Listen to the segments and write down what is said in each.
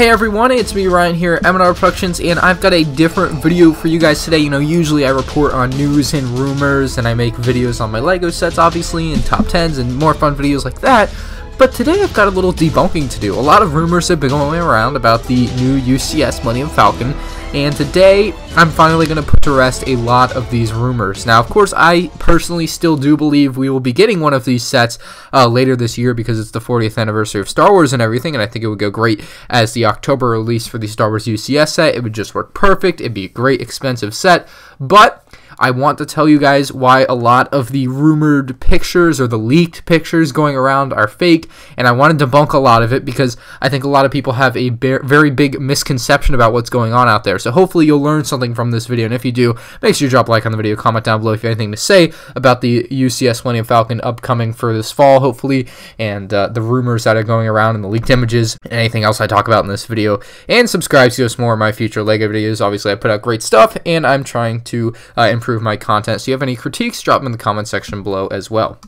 Hey everyone, it's me Ryan here at MandRproductions, and I've got a different video for you guys today. You know, usually I report on news and rumors, and I make videos on my LEGO sets, obviously, and top 10s and more fun videos like that. But today I've got a little debunking to do. A lot of rumors have been going around about the new UCS Millennium Falcon, and today I'm finally going to put to rest a lot of these rumors. Now, of course, I personally still do believe we will be getting one of these sets later this year because it's the 40th anniversary of Star Wars and everything, and I think it would go great as the October release for the Star Wars UCS set. It would just work perfect. It'd be a great, expensive set, but I want to tell you guys why a lot of the rumored pictures or the leaked pictures going around are fake, and I want to debunk a lot of it because I think a lot of people have a very big misconception about what's going on out there. So hopefully you'll learn something from this video, and if you do, make sure you drop a like on the video, comment down below if you have anything to say about the UCS Millennium Falcon upcoming for this fall, hopefully, and the rumors that are going around and the leaked images, and anything else I talk about in this video, and subscribe to see more of my future LEGO videos. Obviously, I put out great stuff, and I'm trying to improve my content. So if you have any critiques, drop them in the comment section below as well.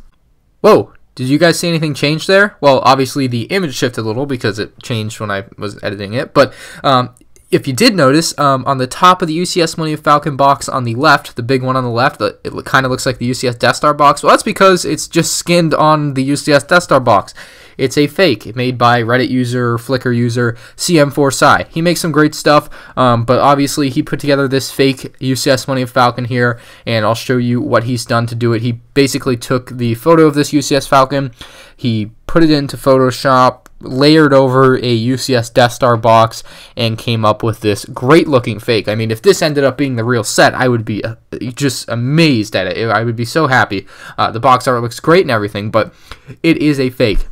Whoa, did you guys see anything change there? Well, obviously the image shifted a little because it changed when I was editing it, but if you did notice, on the top of the UCS Millennium Falcon box on the left, the big one on the left, it kind of looks like the UCS Death Star box. Well, that's because it's just skinned on the UCS Death Star box. It's a fake made by Reddit user, Flickr user, CM4Sci. He makes some great stuff, but obviously he put together this fake UCS Millennium Falcon here, and I'll show you what he's done to do it. He basically took the photo of this UCS Falcon, he put it into Photoshop, layered over a UCS Death Star box, and came up with this great looking fake. I mean, if this ended up being the real set, I would be just amazed at it. I would be so happy. The box art looks great and everything, but it is a fake.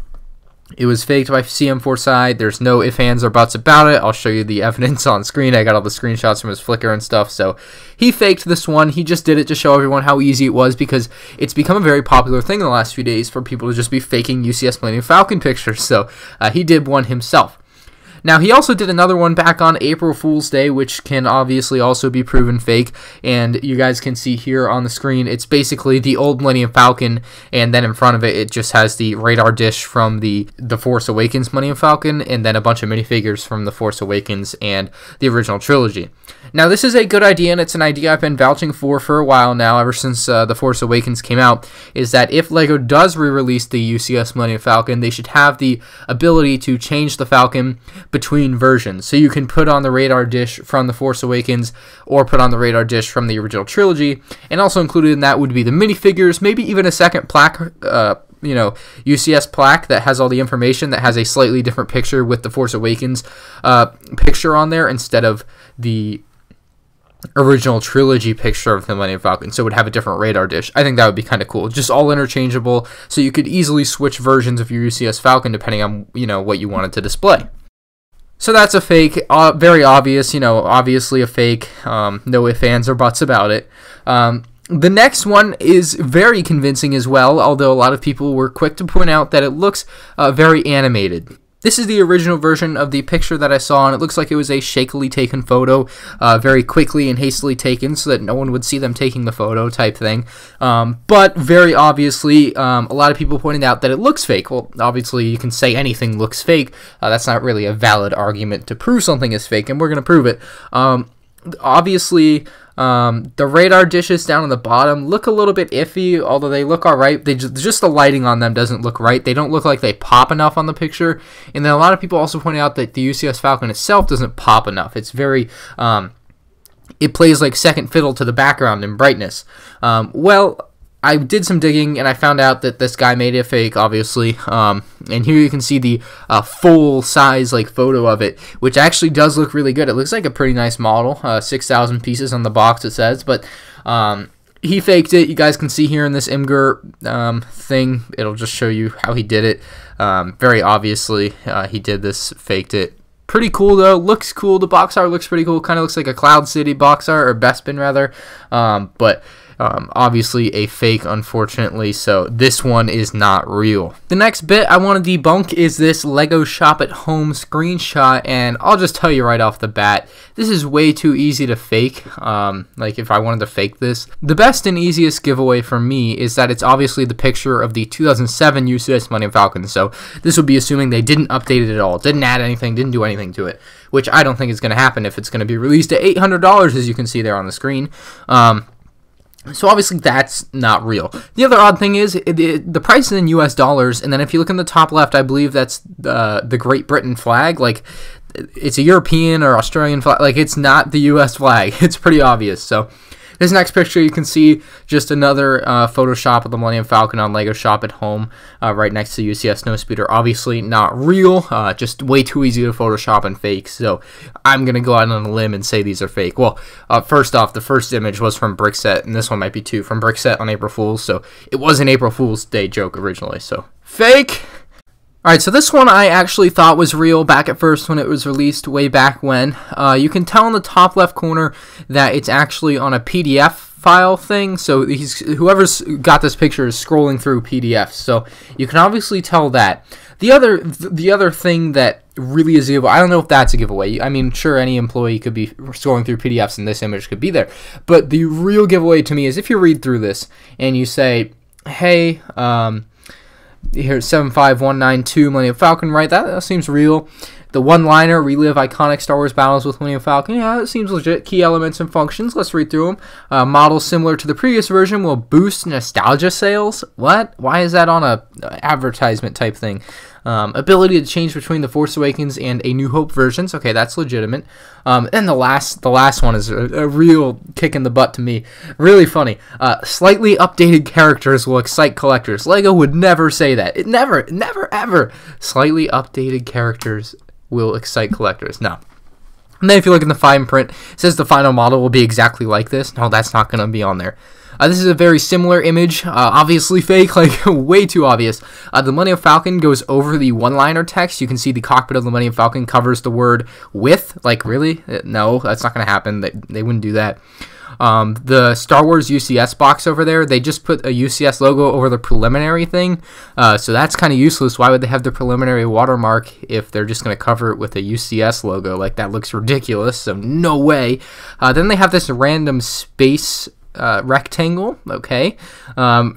It was faked by CM4Sci. There's no ifs, ands, or buts about it. I'll show you the evidence on screen. I got all the screenshots from his Flickr and stuff. So he faked this one. He just did it to show everyone how easy it was because it's become a very popular thing in the last few days for people to just be faking UCS Millennium Falcon pictures. So he did one himself. Now, he also did another one back on April Fool's Day, which can obviously also be proven fake, and you guys can see here on the screen, it's basically the old Millennium Falcon, and then in front of it, it just has the radar dish from the Force Awakens Millennium Falcon, and then a bunch of minifigures from the Force Awakens and the original trilogy. Now, this is a good idea, and it's an idea I've been vouching for a while now, ever since the Force Awakens came out, is that if LEGO does re-release the UCS Millennium Falcon, they should have the ability to change the Falcon between versions. So you can put on the radar dish from the Force Awakens or put on the radar dish from the original trilogy, and also included in that would be the minifigures, maybe even a second plaque, you know, UCS plaque that has all the information, that has a slightly different picture with the Force Awakens picture on there instead of the original trilogy picture of the Millennium Falcon, so it would have a different radar dish. I think that would be kind of cool. Just all interchangeable, so you could easily switch versions of your UCS Falcon depending on, you know, what you wanted to display. So that's a fake, very obvious, you know, obviously a fake, no ifs, ands, or buts about it. The next one is very convincing as well, although a lot of people were quick to point out that it looks very animated. This is the original version of the picture that I saw, and it looks like it was a shakily taken photo, very quickly and hastily taken so that no one would see them taking the photo type thing. But very obviously, a lot of people pointed out that it looks fake. Well, obviously, you can say anything looks fake. That's not really a valid argument to prove something is fake, and we're going to prove it. Obviously, the radar dishes down on the bottom look a little bit iffy, although they look alright. Just the lighting on them doesn't look right. They don't look like they pop enough on the picture. And then a lot of people also point out that the UCS Falcon itself doesn't pop enough. It's very, it plays like second fiddle to the background in brightness. Well, I did some digging, and I found out that this guy made it fake, obviously, and here you can see the full-size like photo of it, which actually does look really good. It looks like a pretty nice model, 6,000 pieces on the box, it says, but he faked it. You guys can see here in this Imgur thing, it'll just show you how he did it. Very obviously, he did this, faked it. Pretty cool, though. Looks cool. The box art looks pretty cool. Kind of looks like a Cloud City box art, or Bespin, rather, but Obviously a fake, unfortunately, so this one is not real. The next bit I want to debunk is this Lego Shop at Home screenshot, and I'll just tell you right off the bat, this is way too easy to fake. Like if I wanted to fake this, the best and easiest giveaway for me is that it's obviously the picture of the 2007 UCS Millennium Falcon, so this would be assuming they didn't update it at all, didn't add anything, didn't do anything to it, which I don't think is going to happen if it's going to be released at $800, as you can see there on the screen. So obviously that's not real. The other odd thing is the price is in US dollars, and then if you look in the top left, I believe that's the Great Britain flag. Like, it's a European or Australian flag. Like, it's not the US flag. It's pretty obvious. So this next picture, you can see just another Photoshop of the Millennium Falcon on Lego Shop at Home, right next to UCS Snowspeeder. Obviously not real, just way too easy to Photoshop and fake, so I'm going to go out on a limb and say these are fake. Well, first off, the first image was from Brickset, and this one might be too, from Brickset on April Fool's, so it was an April Fool's Day joke originally, so fake! Alright, so this one I actually thought was real back at first when it was released way back when. You can tell in the top left corner that it's actually on a PDF file thing, so whoever's got this picture is scrolling through PDFs, so you can obviously tell that. The other thing that really is a giveaway, I don't know if that's a giveaway. I mean, sure, any employee could be scrolling through PDFs and this image could be there, but the real giveaway to me is if you read through this and you say, hey, here's 75192 Millennium Falcon, right? That seems real. The one-liner, relive iconic Star Wars battles with Millennium Falcon. Yeah, that seems legit. Key elements and functions. Let's read through them. Models similar to the previous version will boost nostalgia sales. What? Why is that on a advertisement type thing? Ability to change between the Force Awakens and A New Hope versions. Okay, that's legitimate. And the last one is a real kick in the butt to me. Really funny. Slightly updated characters will excite collectors. Lego would never say that. It never, ever. Slightly updated characters will excite collectors. No. And then if you look in the fine print, it says the final model will be exactly like this. No, that's not going to be on there. This is a very similar image, obviously fake, like way too obvious. The Millennium Falcon goes over the one-liner text. You can see the cockpit of the Millennium Falcon covers the word with. Like, really? No, that's not going to happen. They wouldn't do that. The Star Wars UCS box over there, they just put a UCS logo over the preliminary thing, so that's kind of useless. Why would they have the preliminary watermark if they're just going to cover it with a UCS logo? Like, that looks ridiculous, so no way. Then they have this random space rectangle. Okay,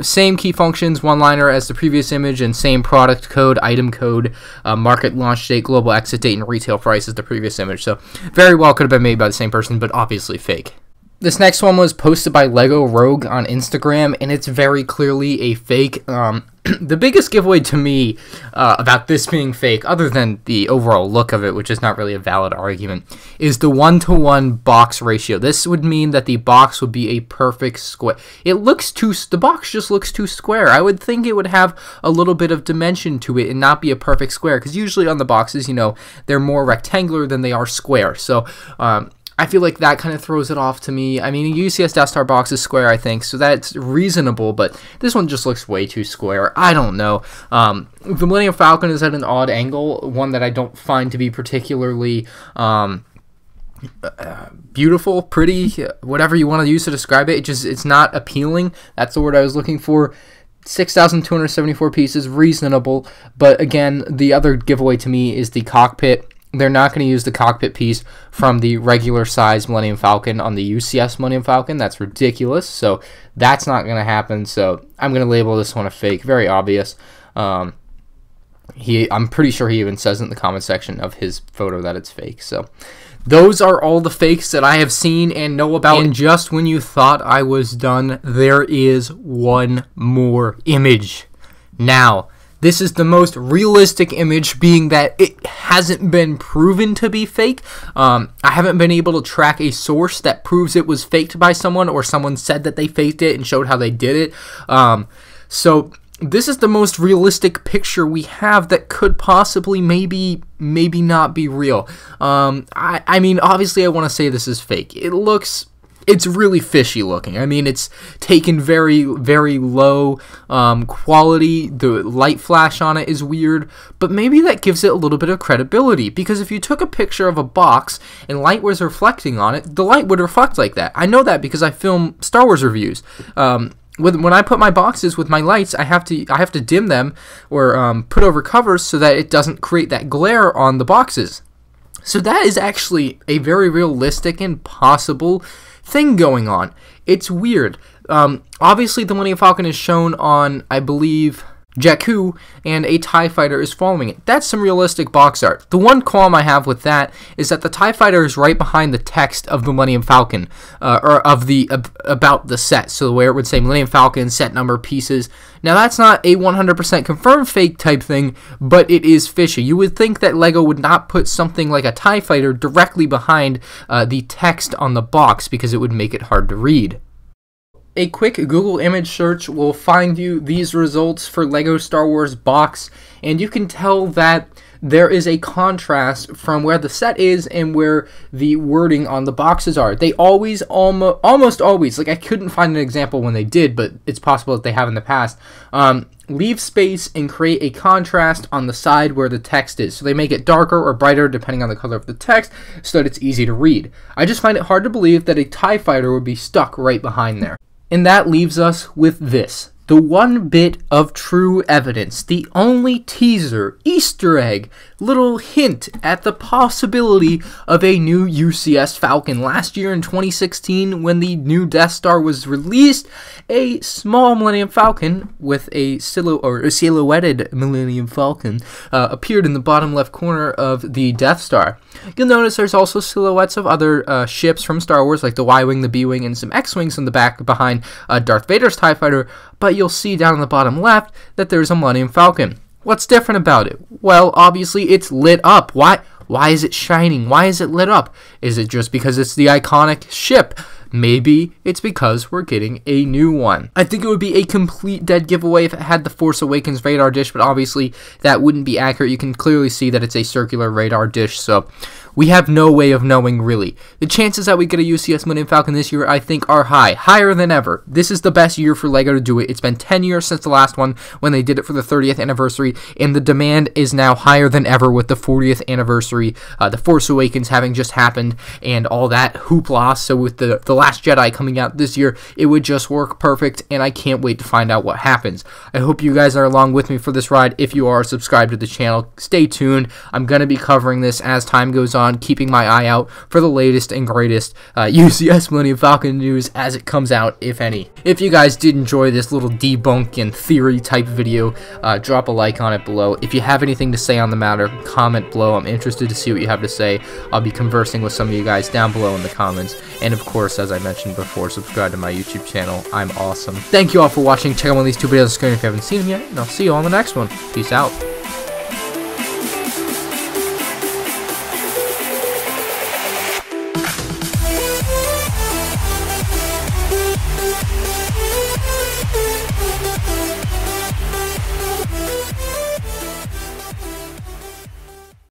same key functions, one-liner as the previous image, and same product code, item code, market launch date, global exit date, and retail price as the previous image. So very well could have been made by the same person, but obviously fake. This next one was posted by Lego Rogue on Instagram, and it's very clearly a fake. The biggest giveaway to me about this being fake, other than the overall look of it, which is not really a valid argument, is the 1-to-1 box ratio. This would mean that the box would be a perfect square. The box just looks too square. I would think it would have a little bit of dimension to it and not be a perfect square, because usually on the boxes, they're more rectangular than they are square. So, I feel like that kind of throws it off to me. I mean, a UCS Death Star box is square, I think, so that's reasonable, but this one just looks way too square. I don't know. The Millennium Falcon is at an odd angle, one that I don't find to be particularly beautiful, pretty, whatever you want to use to describe it. It's not appealing. That's the word I was looking for. 6,274 pieces, reasonable, but again, the other giveaway to me is the cockpit. They're not going to use the cockpit piece from the regular size Millennium Falcon on the UCS Millennium Falcon. That's ridiculous. So that's not going to happen. So I'm going to label this one a fake. Very obvious. I'm pretty sure he even says in the comment section of his photo that it's fake. So those are all the fakes that I have seen and know about. And just when you thought I was done, there is one more image. Now, this is the most realistic image, being that it hasn't been proven to be fake. I haven't been able to track a source that proves it was faked by someone, or someone said that they faked it and showed how they did it. So this is the most realistic picture we have that could possibly maybe not be real. I mean, obviously I want to say this is fake. It looks it's really fishy looking. I mean, it's taken very, very low quality. The light flash on it is weird, but maybe that gives it a little bit of credibility, because if you took a picture of a box and light was reflecting on it, the light would reflect like that. I know that because I film Star Wars reviews. When I put my boxes with my lights, I have to dim them or put over covers so that it doesn't create that glare on the boxes. So that is actually a very realistic and possible thing going on. It's weird. Obviously, the Millennium Falcon is shown on, I believe, Jakku, and a TIE Fighter is following it. That's some realistic box art. The one qualm I have with that is that the TIE Fighter is right behind the text of the Millennium Falcon, or of the about the set, so where it would say Millennium Falcon, set number, pieces. Now that's not a 100% confirmed fake type thing, but it is fishy. You would think that LEGO would not put something like a TIE Fighter directly behind the text on the box, because it would make it hard to read. A quick Google image search will find you these results for LEGO Star Wars box, and you can tell that there is a contrast from where the set is and where the wording on the boxes are. They always, almost always, like I couldn't find an example when they did, but it's possible that they have in the past, leave space and create a contrast on the side where the text is. So they make it darker or brighter depending on the color of the text so that it's easy to read. I just find it hard to believe that a TIE Fighter would be stuck right behind there. And that leaves us with this. The one bit of true evidence, the only teaser, Easter egg, little hint at the possibility of a new UCS Falcon. Last year in 2016, when the new Death Star was released, a small Millennium Falcon with a silhouetted Millennium Falcon appeared in the bottom left corner of the Death Star. You'll notice there's also silhouettes of other ships from Star Wars, like the Y-Wing, the B-Wing, and some X-Wings in the back behind Darth Vader's TIE Fighter, but you'll see down in the bottom left that there's a Millennium Falcon. What's different about it? Well, obviously it's lit up. Why is it shining? Why is it lit up? Is it just because it's the iconic ship? Maybe it's because we're getting a new one. I think it would be a complete dead giveaway if it had the Force Awakens radar dish, but obviously that wouldn't be accurate. You can clearly see that it's a circular radar dish, so we have no way of knowing really. The chances that we get a UCS Millennium Falcon this year, I think, are high. Higher than ever. This is the best year for LEGO to do it. It's been 10 years since the last one when they did it for the 30th anniversary, and the demand is now higher than ever with the 40th anniversary, the Force Awakens having just happened, and all that hoopla. So with the Last Jedi coming out this year, it would just work perfect, and I can't wait to find out what happens. I hope you guys are along with me for this ride. If you are, subscribe to the channel. Stay tuned. I'm going to be covering this as time goes on, keeping my eye out for the latest and greatest UCS Millennium Falcon news as it comes out, if any. If you guys did enjoy this little debunk and theory type video, drop a like on it below. If you have anything to say on the matter, comment below. I'm interested to see what you have to say. I'll be conversing with some of you guys down below in the comments. And of course, as I mentioned before, subscribe to my YouTube channel. I'm awesome. Thank you all for watching. Check out one of these two videos on the screen if you haven't seen them yet, and I'll see you on the next one. Peace out.